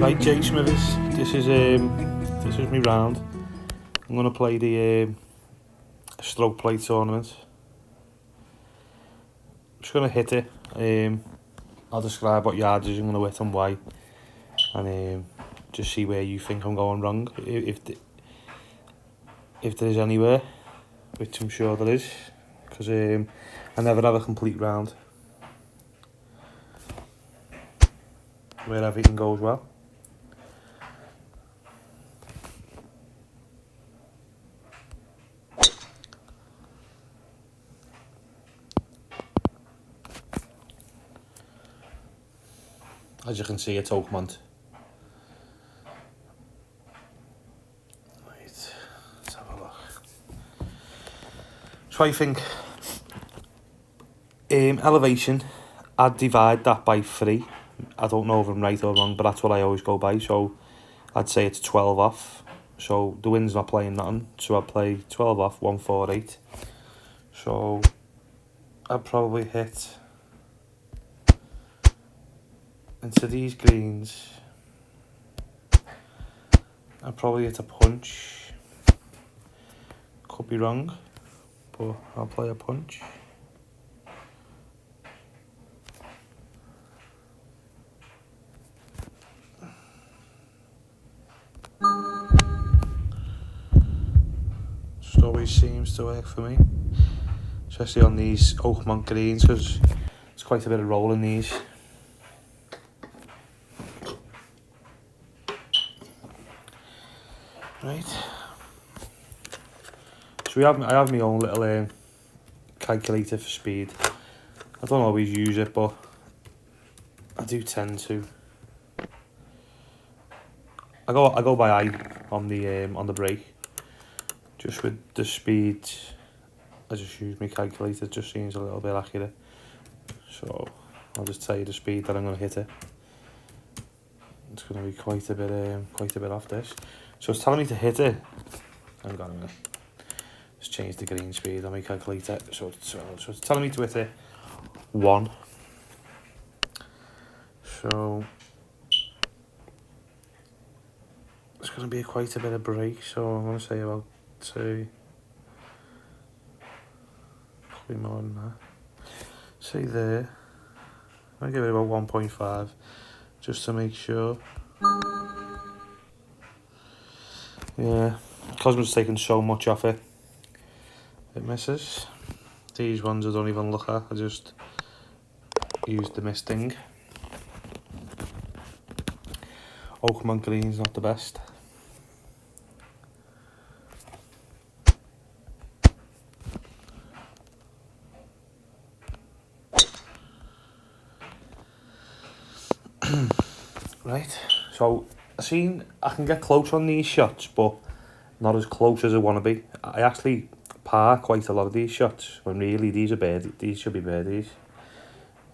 Right, JSmithers, this is me round. I'm gonna play the stroke play tournament. I'm just gonna hit it. I'll describe what yardage I'm gonna hit and why, and just see where you think I'm going wrong. If there is anywhere, which I'm sure there is, because I never have a complete round where everything goes well. As you can see, it's Oakmont. Right, let's have a look. So I think elevation, I'd divide that by 3. I don't know if I'm right or wrong, but that's what I always go by. So I'd say it's 12 off. So the wind's not playing nothing. So I'd play 12 off, 148. So I'd probably hit into these greens. I'd probably hit a punch. Could be wrong, but I'll play a punch. Just always seems to work for me, especially on these Oakmont greens, because there's quite a bit of roll in these. Right, so I have my own little calculator for speed. I don't always use it, but I do tend to. I go by eye on the break. Just with the speed, I just use my calculator. It just seems a little bit accurate. So I'll just tell you the speed that I'm going to hit it. It's going to be quite a bit off this. So it's telling me to hit it. Hang on a minute. Just change the green speed on my calculator. So it's telling me to hit it 1. So it's going to be quite a bit of break. So I'm going to say about 2. Probably more than that. See there. I'll give it about 1.5 just to make sure. Yeah, Cosmo's taking so much off it. It misses. These ones I don't even look at. I just use the misting. Oakmont green's not the best. Right, so I can get close on these shots, but not as close as I want to be. I actually par quite a lot of these shots, when really these are birdies. These should be birdies.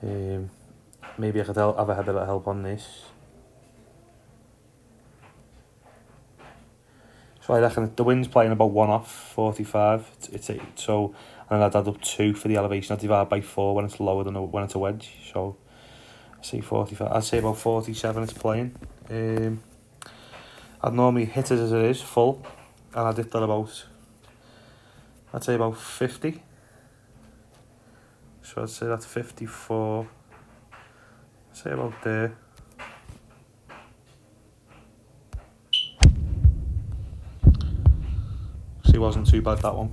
Maybe I could have a bit of help on this. So I reckon the wind's playing about 1 off 45. It's 8. So, and I'd add up 2 for the elevation. I'd divide by 4 when it's lower than when it's a wedge. So I say 45. I'd say about 47 it's playing. I'd normally hit it as it is, full, and I'd hit that about, I'd say about 50. So I'd say that's 54. I'd say about there. So it wasn't too bad, that one.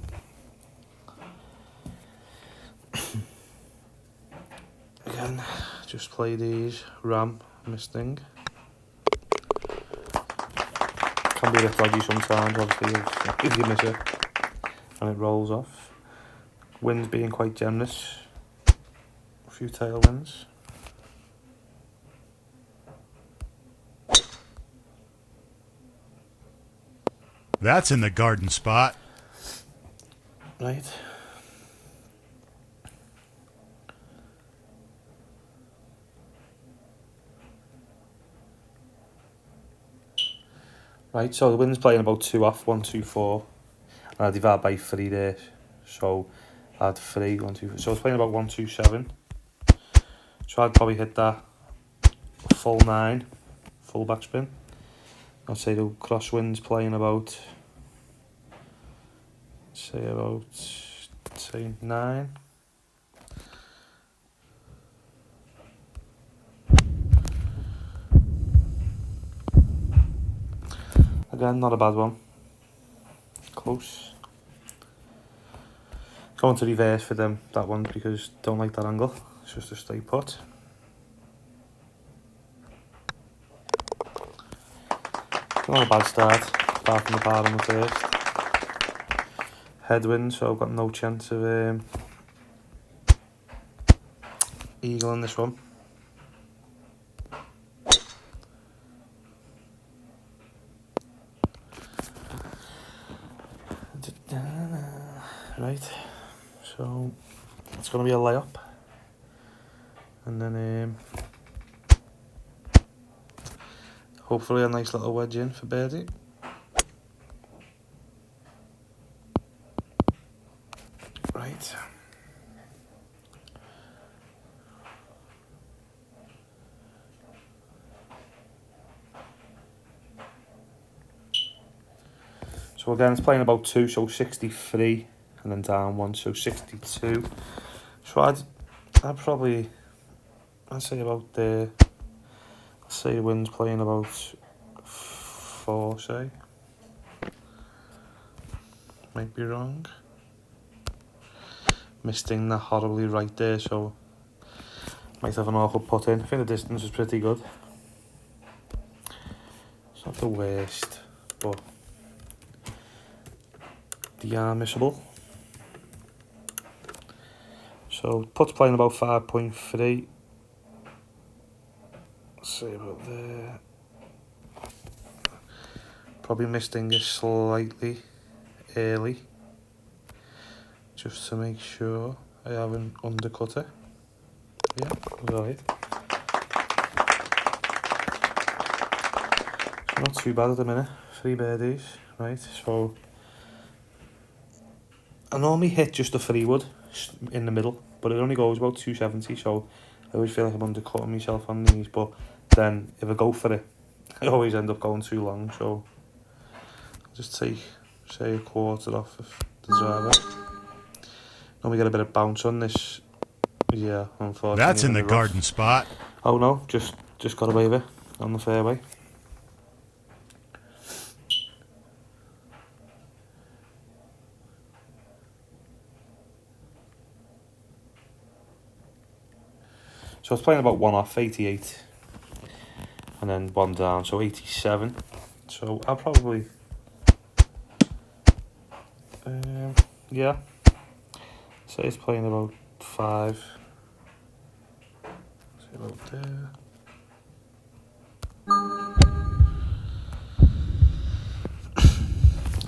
Again, just play these ram misting. Can be a bit dodgy sometimes, obviously, if you miss it and it rolls off. Wind's being quite generous. A few tailwinds. That's in the garden spot. Right. Right, so the wind's playing about 2 off, 124, and I divide by 3 there, so add 3, 1, 2, 4. So it's playing about 127. So I'd probably hit that full 9, full backspin. I'd say the crosswind's playing about, say 9. Again, not a bad one. Close. Going to reverse for them, that one, because don't like that angle. It's just a straight put. Not a bad start, apart from the par on the first. Headwind, so I've got no chance of eagle in this one. Right, so it's going to be a layup, and then hopefully a nice little wedge in for birdie. Right. So again, it's playing about 2, so 63, and then down 1, so 62. So I'd say about the, let's say the wind's playing about 4, say. Might be wrong. Misting that horribly right there, so might have an awkward putt in. I think the distance is pretty good. It's not the worst, but they are missable. So putt's playing about 5.3. Let's see about there. Probably misting it slightly early, just to make sure I haven't undercut it. Yeah, right. It's not too bad at the minute. 3 birdies, right? So I normally hit just a 3-wood in the middle, but it only goes about 270, so I always feel like I'm undercutting myself on these. But then if I go for it, I always end up going too long, so I'll just take, say, a quarter off of the driver. Normally get a bit of bounce on this. Yeah, unfortunately. That's in the garden spot. Oh no, just got away with it on the fairway. So I was playing about 1 off, 88, and then 1 down, so 87. So I'll probably, yeah, say it's playing about 5. See about there.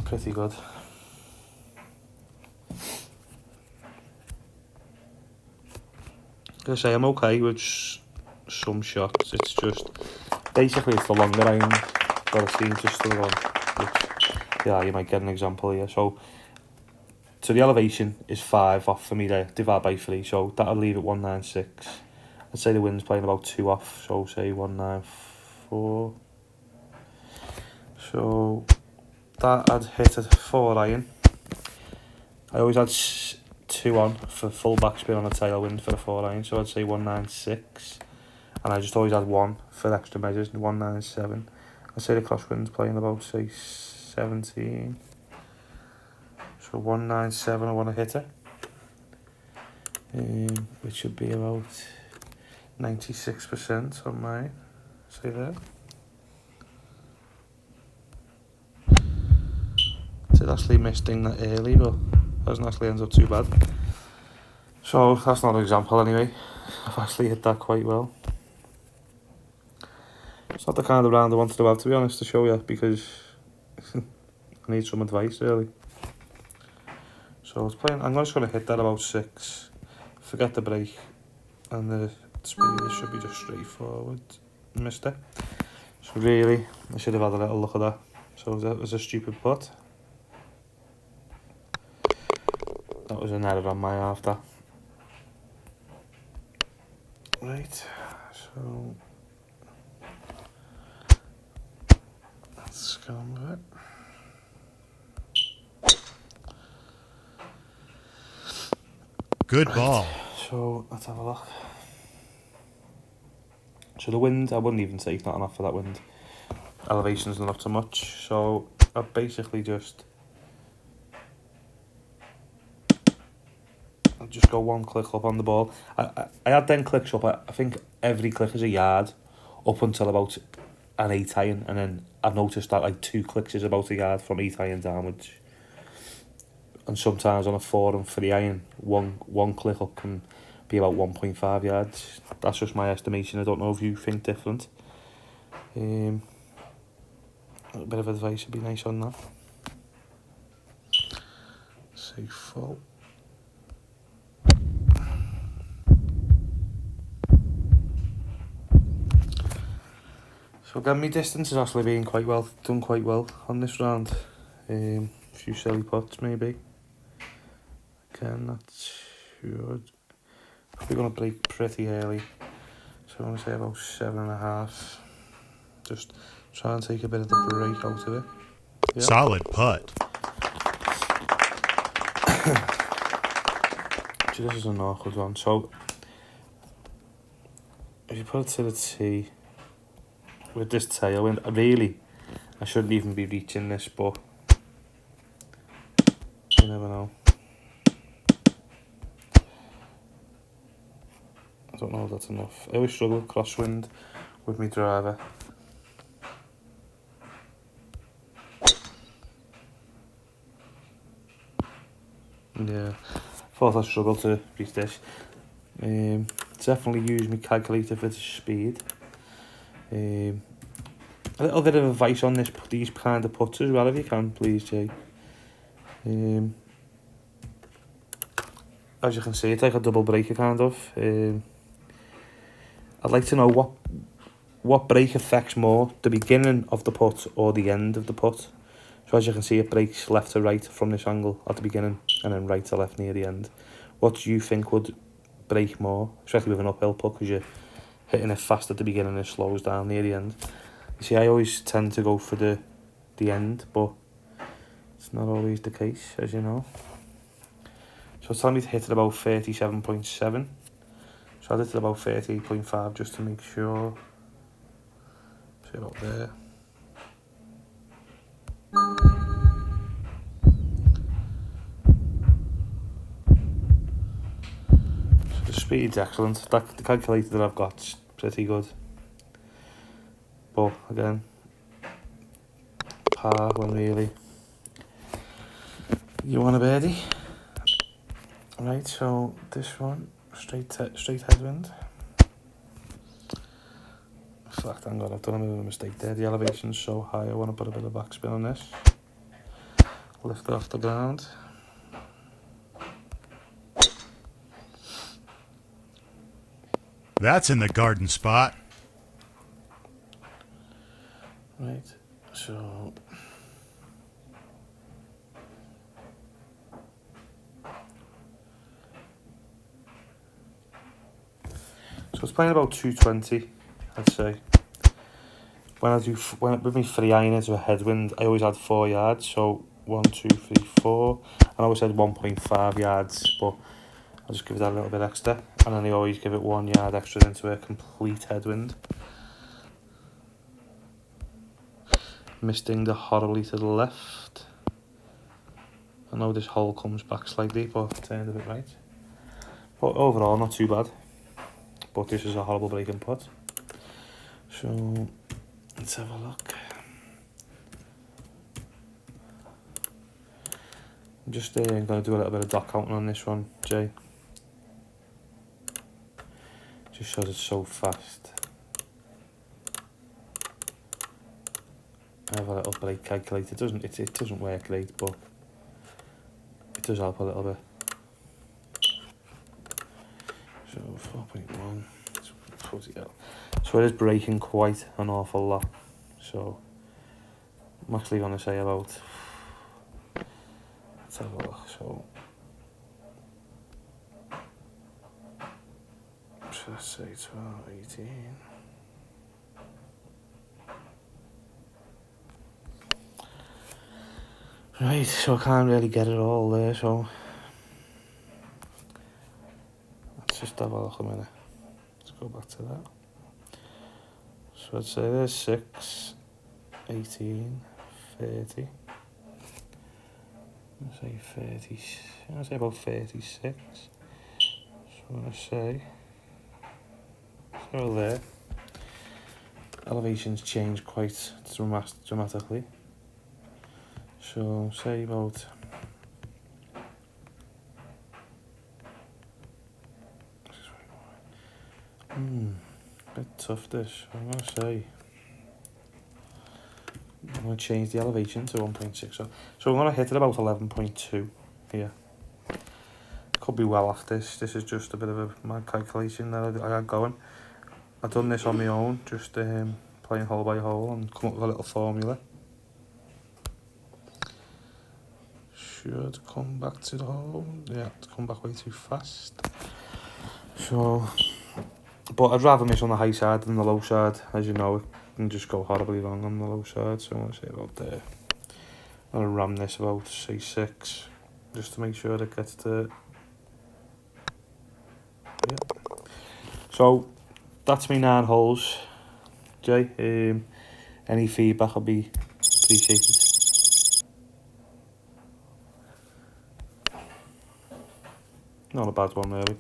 Pretty good. I say I'm okay with some shots. It's just basically it's the longer iron that I seem to struggle on. Which, yeah, you might get an example here. So the elevation is 5 off for me there, divide by 3. So that'll leave it 196. I'd say the wind's playing about 2 off. So say 194. So that I'd hit a 4 iron. I always had 2 on for full backspin on a tailwind for a 4 iron, so I'd say 196, and I just always had 1 for extra measures, 197. I'd say the crosswind's playing about, say, 17, so 197 I want to hit it, which should be about 96% on mine, say there. So that's actually misting that early, but doesn't actually end up too bad. So that's not an example anyway. I've actually hit that quite well. It's not the kind of round I wanted to have, to be honest, to show you, because I need some advice really. So it's playing, I'm just going to hit that about 6, forget the brake, and the speed should be just straightforward. Missed it. So really, I should have had a little look at that. So that was a stupid putt. That was an error on my half, that. Right, so Let's go on with it. Good ball. So let's have a look. So the wind, I wouldn't even take nothing off for that wind. Elevation's not so much. So I basically just I'll just go one click up on the ball. I had 10 clicks up. I think every click is a yard up until about an 8 iron, and then I've noticed that like 2 clicks is about a yard from 8 iron downwards. And sometimes on a 4 and 3 iron, one click up can be about 1.5 yards. That's just my estimation. I don't know if you think different. A bit of advice would be nice on that. Say full. So again, my distance has actually been done quite well on this round. A few silly putts maybe. Again, that's good. Probably going to break pretty early. So I'm going to say about 7.5. Just try and take a bit of the break out of it. Yep. Solid putt. This is an awkward one. So if you put it to the tee with this tailwind, really, I shouldn't even be reaching this, but you never know. I don't know if that's enough. I always struggle with crosswind with my driver. Yeah, thought I struggled to reach this. Definitely use my calculator for the speed. A little bit of advice on these kind of putts as well, if you can, please, Jay. As you can see, it's like a double breaker kind of. I'd like to know what break affects more, the beginning of the putt or the end of the putt. So as you can see, it breaks left to right from this angle at the beginning, and then right to left near the end. What do you think would break more, especially with an uphill putt, because you're hitting it fast at the beginning and it slows down near the end? You see, I always tend to go for the end, but it's not always the case, as you know. So it's telling me to hit it about 37.7. So I did it about 38.5 just to make sure. See about there. So the speed's excellent. The calculator that I've got's pretty good. But again, par when really you want a birdie. Right, so this one, straight headwind. In fact, hang on, I've done a bit of a mistake there. The elevation's so high, I want to put a bit of backspin on this. Lift it off the ground. That's in the garden spot. Right, so it's playing about 220, I'd say. With me 3 iron into a headwind, I always had 4 yards, so 1, 2, 3, 4. And I always had 1.5 yards, but I'll just give it that a little bit extra. And then I always give it 1 yard extra into a complete headwind. Misting the horribly to the left. I know this hole comes back slightly, but turned a bit right. But overall, not too bad. But this is a horrible breaking putt. So let's have a look. I'm just going to do a little bit of dot counting on this one, Jay. Just shows it's so fast. I have a little break calculator. It doesn't work great, but it does help a little bit. So 4.1. So it is breaking quite an awful lot. So I'm actually going to say about. Let's have a look. So let's say 12, 18. Right, so I can't really get it all there, so let's just have a look a minute. Let's go back to that. So I'd say there's 6, 18, 30. I'd say 30, I'd say about 36. So I'm going to say, so there, elevations change quite dramatically. So say about, bit tough this. I'm going to say, I'm going to change the elevation to 1.6. So I'm going to hit it about 11.2 here. Could be well off this. This is just a bit of my calculation that I had going. I've done this on my own, just playing hole by hole and come up with a little formula. Should come back to the hole. Yeah, it's come back way too fast. So, but I'd rather miss on the high side than the low side, as you know. It can just go horribly wrong on the low side. So I'm going to say about there. I'm going to ram this about, say, 6, just to make sure it gets to... Yeah. So, that's me 9 holes, Jay. Any feedback will be appreciated. Not a bad one, really.